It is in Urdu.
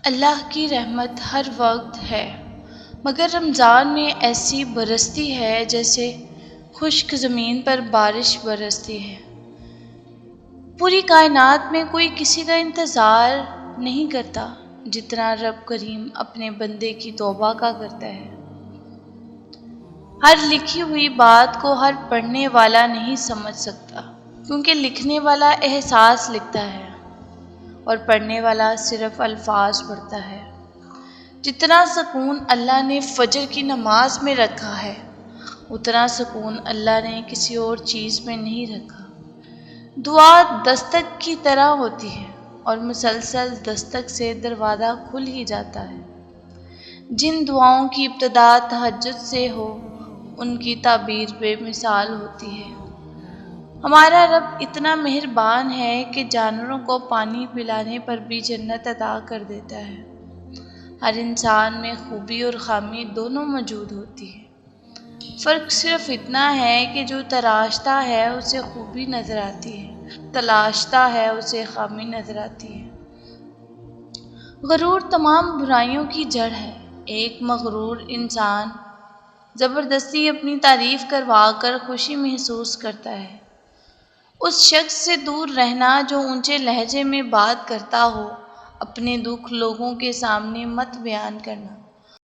اللہ کی رحمت ہر وقت ہے، مگر رمضان میں ایسی برستی ہے جیسے خشک زمین پر بارش برستی ہے۔ پوری کائنات میں کوئی کسی کا انتظار نہیں کرتا جتنا رب کریم اپنے بندے کی توبہ کا کرتا ہے۔ ہر لکھی ہوئی بات کو ہر پڑھنے والا نہیں سمجھ سکتا، کیونکہ لکھنے والا احساس لکھتا ہے اور پڑھنے والا صرف الفاظ پڑھتا ہے۔ جتنا سکون اللہ نے فجر کی نماز میں رکھا ہے، اتنا سکون اللہ نے کسی اور چیز میں نہیں رکھا۔ دعا دستک کی طرح ہوتی ہے اور مسلسل دستک سے دروازہ کھل ہی جاتا ہے۔ جن دعاؤں کی ابتدا تہجد سے ہو، ان کی تعبیر بے مثال ہوتی ہے۔ ہمارا رب اتنا مہربان ہے کہ جانوروں کو پانی پلانے پر بھی جنت عطا کر دیتا ہے۔ ہر انسان میں خوبی اور خامی دونوں موجود ہوتی ہے۔ فرق صرف اتنا ہے کہ جو تراشتا ہے اسے خوبی نظر آتی ہے، تلاشتا ہے اسے خامی نظر آتی ہے۔ غرور تمام برائیوں کی جڑ ہے۔ ایک مغرور انسان زبردستی اپنی تعریف کروا کر خوشی محسوس کرتا ہے۔ اس شخص سے دور رہنا جو اونچے لہجے میں بات کرتا ہو۔ اپنے دکھ لوگوں کے سامنے مت بیان کرنا۔